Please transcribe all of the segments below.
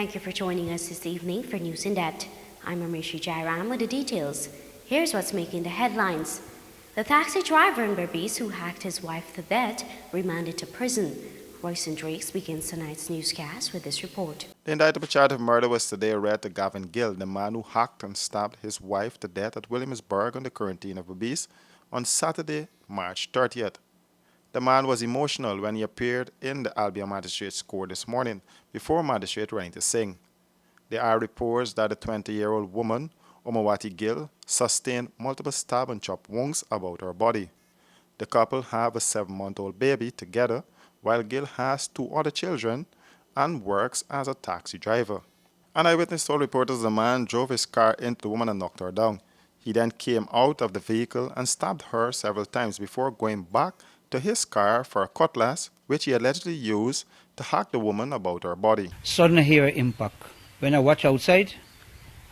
Thank you for joining us this evening for News in Depth. I'm Amishi Jairam with the details. Here's what's making the headlines. The taxi driver in Berbice who hacked his wife to death remanded to prison. Royce and Drakes begins tonight's newscast with this report. The indictable charge of murder was today read to Gavin Gill, the man who hacked and stabbed his wife to death at Williamsburg on the quarantine of Berbice on Saturday, March 30th. The man was emotional when he appeared in the Albion Magistrate's Court this morning before Magistrate Renita Singh. There are reports that the 20-year-old woman, Omawati Gill, sustained multiple stab and chop wounds about her body. The couple have a 7-month-old baby together, while Gill has 2 other children and works as a taxi driver. An eyewitness told reporters the man drove his car into the woman and knocked her down. He then came out of the vehicle and stabbed her several times before going back to his car for a cutlass, which he allegedly used to hack the woman about her body. Sudden hear impact. When I watched outside,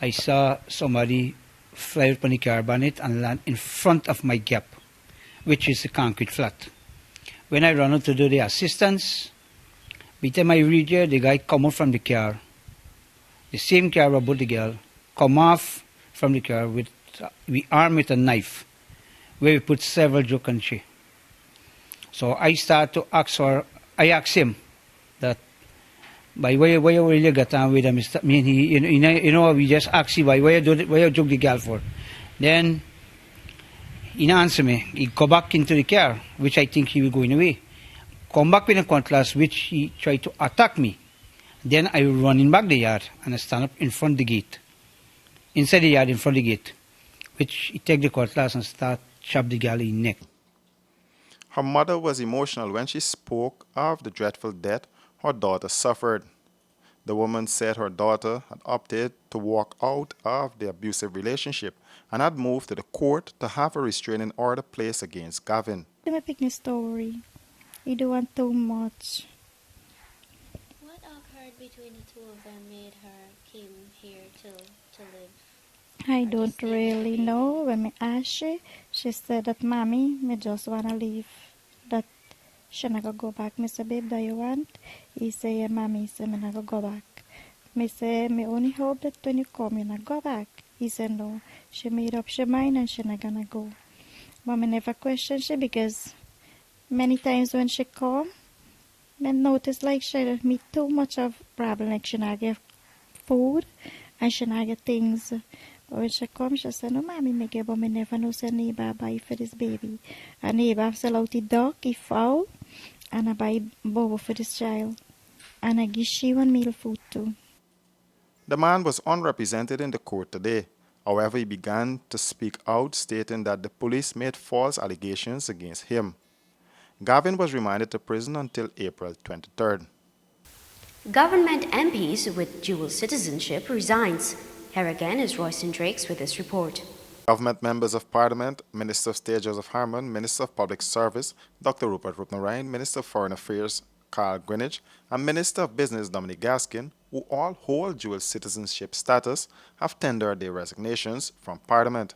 I saw somebody fly up on the car bonnet and land in front of my gap, which is a concrete flat. When I ran out to do the assistance, by the time I reach here, the guy come out from the car. The same car about the girl, come off from the car with we armed with a knife, where we put several jokes on she. So I start to ask her, I asked him that, by why you really got on with him? I mean, we just asked him, why you joke the girl for? Then, he didn't answer me. He go back into the car, which I think he was going away. Come back with a cutlass, which he tried to attack me. Then I run in back the yard, and I stand up in front of the gate. Inside the yard, in front of the gate, which he take the cutlass and start chop the girl in the neck. Her mother was emotional when she spoke of the dreadful death her daughter suffered. The woman said her daughter had opted to walk out of the abusive relationship and had moved to the court to have a restraining order placed against Gavin. My picnic story. You don't want too much. What occurred between the two of them made her came here to live? I don't really know. When I asked her, she said that, Mommy, me just want to leave. That she not going to go back. Me say, babe, do you want? He say, yeah, Mommy. He say, me not going to go back. Me say, me only hope that when you come, you not go back. He said, no. She made up her mind and she not going to go. But me never question she because many times when she come, me notice like she meet too much of problem. Like she not get food and she not get things. But when she come, she say, no, Mommy, me get, but me never know say neighbor buy for this baby. A neighbor sell out the duck, the fowl, and I buy bobo for this child. And I give she one meal food too. The man was unrepresented in the court today. However, he began to speak out, stating that the police made false allegations against him. Gavin was remanded to prison until April 23rd. Government MPs with dual citizenship resigns. Here again is Royce and Drakes with this report. Government members of Parliament, Minister of State Joseph Harmon, Minister of Public Service Dr. Rupert Rupnarine, Minister of Foreign Affairs Carl Greenwich, and Minister of Business Dominic Gaskin, who all hold dual citizenship status, have tendered their resignations from Parliament.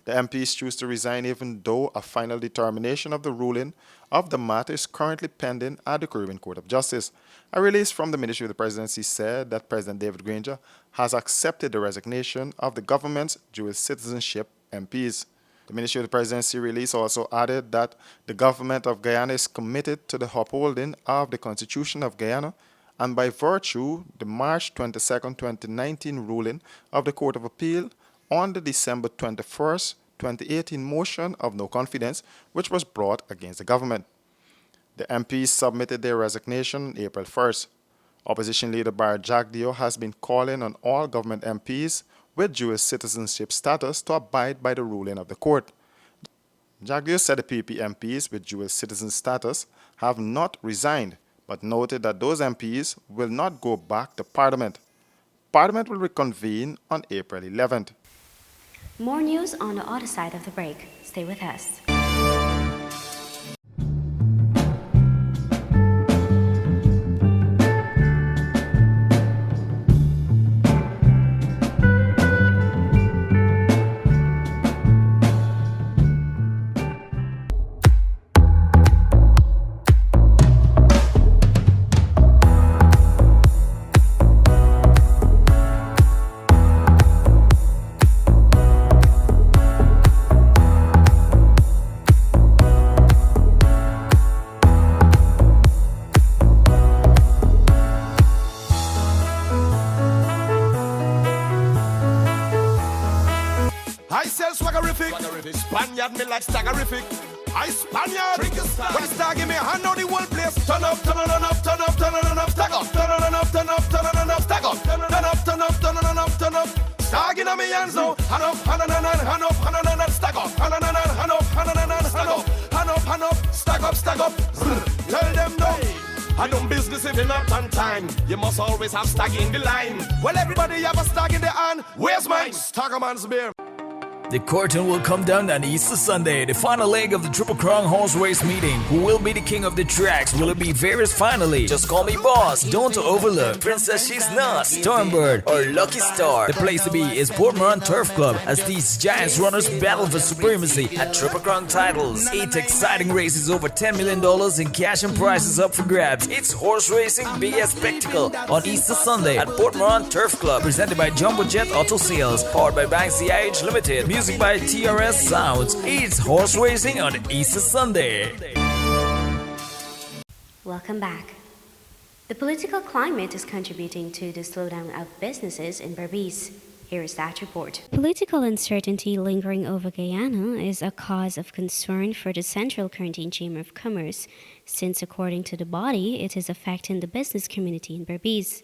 The MPs choose to resign even though a final determination of the ruling of the matter is currently pending at the Caribbean Court of Justice. A release from the Ministry of the Presidency said that President David Granger has accepted the resignation of the government's dual citizenship MPs. The Ministry of the Presidency release also added that the government of Guyana is committed to the upholding of the Constitution of Guyana, and by virtue the March 22, 2019 ruling of the Court of Appeal on the December 21st, 2018 motion of no confidence which was brought against the government. The MPs submitted their resignation on April 1st. Opposition leader Barry Jagdeo has been calling on all government MPs with dual citizenship status to abide by the ruling of the court. Jagdeo said the PP MPs with dual citizen status have not resigned, but noted that those MPs will not go back to Parliament. Parliament will reconvene on April 11th. More news on the other side of the break. Stay with us. I sell swaggerific. Spaniard me like staggerific. I Spaniard. When the star give me a hand on the whole place. Turn up, stag up. Turn up, stag up. Turn up. Stag in me hands now. Hand up, stag up. Hand up, stag up. Tell them no. I don't business if you're not on time. You must always have stag in the line. Well, everybody have a stag in the hand. Where's mine? Staggerman's beer. The curtain will come down on Easter Sunday, the final leg of the Triple Crown horse race meeting. Who will be the king of the tracks? Will it be Varys finally? Just Call Me Boss, Don't Overlook, Princess She's Not, Stormbird, or Lucky Star? The place to be is Portmore Turf Club as these giants runners battle for supremacy at Triple Crown titles. 8 exciting races, over $10 million in cash and prizes up for grabs. It's horse racing biggest spectacle on Easter Sunday at Portmore Turf Club, presented by Jumbo Jet Auto Sales, powered by Bank CIH Limited. Music by TRS Sounds. It's horse racing on Easter Sunday. Welcome back. The political climate is contributing to the slowdown of businesses in Berbice. Here is that report. Political uncertainty lingering over Guyana is a cause of concern for the Central Caribbean Chamber of Commerce, since according to the body, it is affecting the business community in Berbice.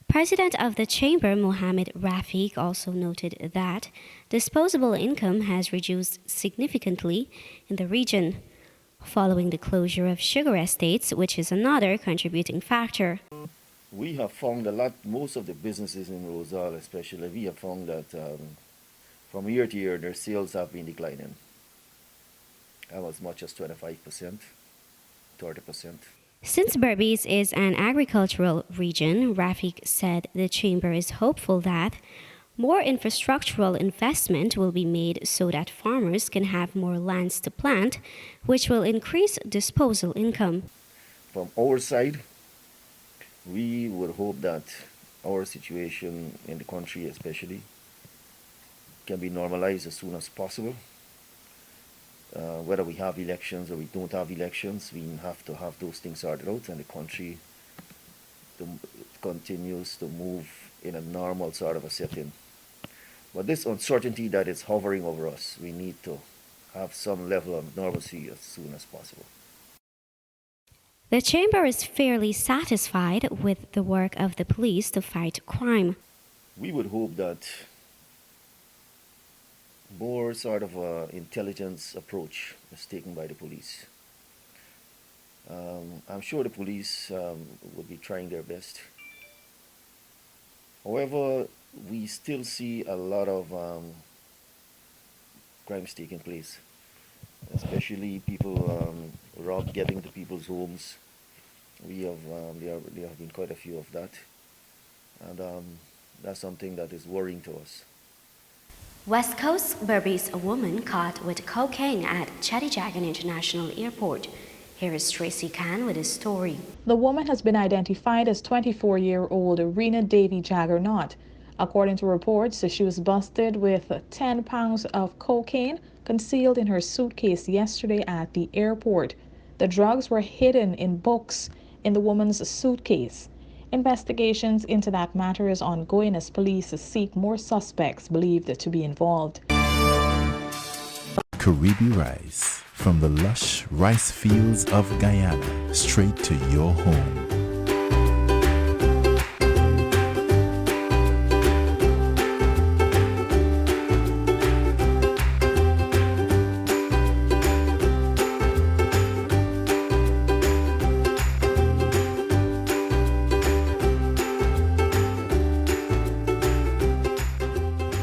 President of the Chamber, Mohamed Rafiq, also noted that disposable income has reduced significantly in the region, following the closure of sugar estates, which is another contributing factor. We have found most of the businesses in Rosal especially, we have found that from year to year their sales have been declining. As much as 25%, 30%. Since Berbice is an agricultural region, Rafiq said the chamber is hopeful that more infrastructural investment will be made so that farmers can have more lands to plant, which will increase disposal income. From our side, we would hope that our situation in the country especially can be normalized as soon as possible. Whether we have elections or we don't have elections, we have to have those things sorted out, and the country continues to move in a normal sort of a setting. But this uncertainty that is hovering over us, we need to have some level of normalcy as soon as possible. The chamber is fairly satisfied with the work of the police to fight crime. We would hope that more sort of intelligence approach is taken by the police. I'm sure the police will be trying their best. However, we still see a lot of crimes taking place, especially people getting to people's homes. There have been quite a few of that, and that's something that is worrying to us. West Coast Berbice, a woman caught with cocaine at Chedijagan International Airport. Here is Tracy Khan with his story. The woman has been identified as 24-year-old Rena Davy Jaggernaut. According to reports, she was busted with 10 pounds of cocaine concealed in her suitcase yesterday at the airport. The drugs were hidden in books in the woman's suitcase. Investigations into that matter is ongoing as police seek more suspects believed to be involved. Caribbean rice, from the lush rice fields of Guyana, straight to your home.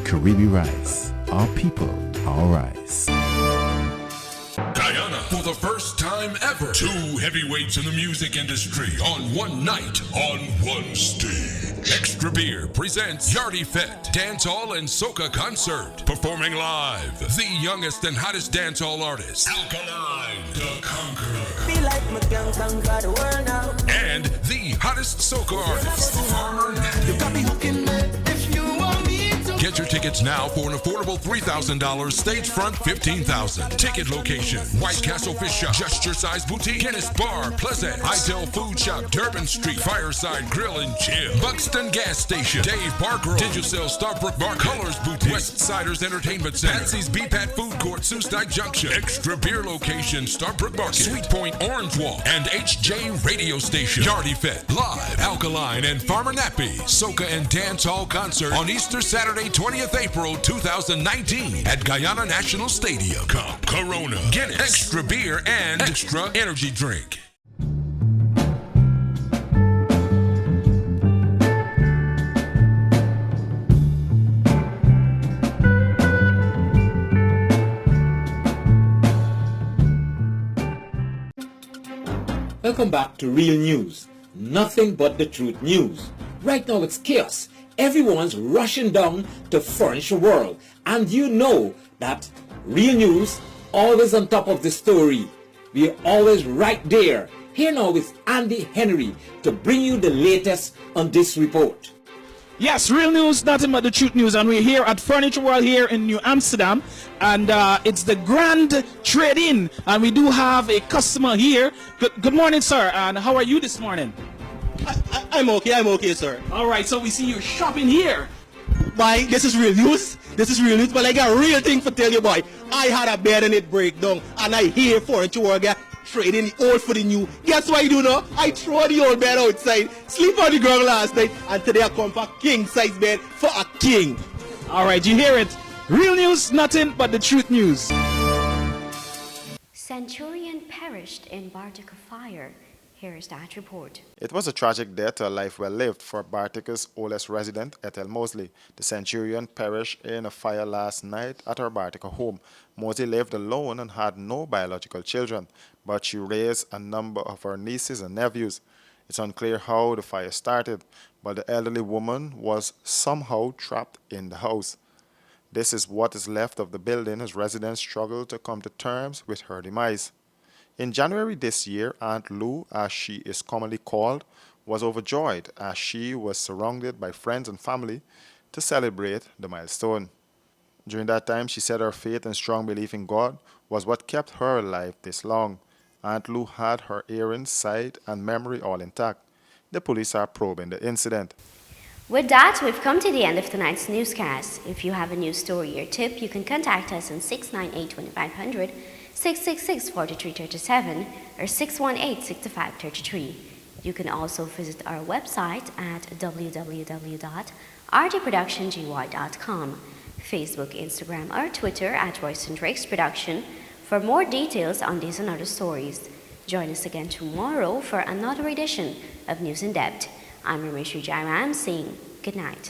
Caribbean rice, our people, our rice. Guyana, for the first time ever, 2 heavyweights in the music industry on one night, on one stage. Extra Beer presents Yardie Fete Dancehall and Soca Concert. Performing live, the youngest and hottest dancehall artist, Alkaline the Conqueror. Feel like my gang conquer the world now. And the hottest soca artist, Farmer Natty. You got me hooking me if you want me to. Get Get your tickets now for an affordable $3,000, stage front $15,000. Ticket location: White Castle Fish Shop, Gesture Size Boutique, Guinness Bar, Pleasant, Idell Food Shop, Durban Street, Fireside Grill and Chill, Buxton Gas Station, Dave Parker, Digicel Starbrook Bar, Colors Boutique, Westsiders Entertainment Center, Patsy's BPAT Food Court, Sioux Dyke Junction, Extra Beer Location, Starbrook Market, Sweet Point Orange Walk, and HJ Radio Station. Yardy Fed, Live, Alkaline, and Farmer Nappy, Soca and Dance Hall Concert on Easter Saturday, 20th April 2019 at Guyana National Stadium. Come, Corona, Guinness, Extra Beer, and Extra Energy Drink. Welcome back to Real News. Nothing but the truth news. Right now it's chaos. Everyone's rushing down to Furniture World. And you know that Real News always on top of the story. We're always right there. Here now is Andy Henry to bring you the latest on this report. Yes, Real News, nothing but the truth news, and we're here at Furniture World here in New Amsterdam, and it's the grand trade-in, and we do have a customer here. Good morning, sir, and how are you this morning? I'm okay, sir. All right, so we see you shopping here. Boy, this is real news, but I got a real thing to tell you, boy. I had a bed and it breakdown, and I hear Furniture World get trading the old for the new. Guess what I do now? I throw the old bed outside, sleep on the ground last night, and today I come for a king size bed for a king. All right, you hear it. Real news, nothing but the truth news. Centenarian perished in Bartica fire. Here is that report. It was a tragic death to a life well lived for Bartica's oldest resident, Ethel Mosley. The Centenarian perished in a fire last night at her Bartica home. Mosley lived alone and had no biological children, but she raised a number of her nieces and nephews. It's unclear how the fire started, but the elderly woman was somehow trapped in the house. This is what is left of the building as residents struggle to come to terms with her demise. In January this year, Aunt Lou, as she is commonly called, was overjoyed as she was surrounded by friends and family to celebrate the milestone. During that time, she said her faith and strong belief in God was what kept her alive this long. Aunt Lou had her hearing, sight, and memory all intact. The police are probing the incident. With that, we've come to the end of tonight's newscast. If you have a news story or tip, you can contact us on 698-2500, 666-4337, or 618-6533. You can also visit our website at www.rdproductiongy.com, Facebook, Instagram, or Twitter at Royce & Drake's Production for more details on these and other stories. Join us again tomorrow for another edition of News in Depth. I'm Ramesh Jairam saying good night.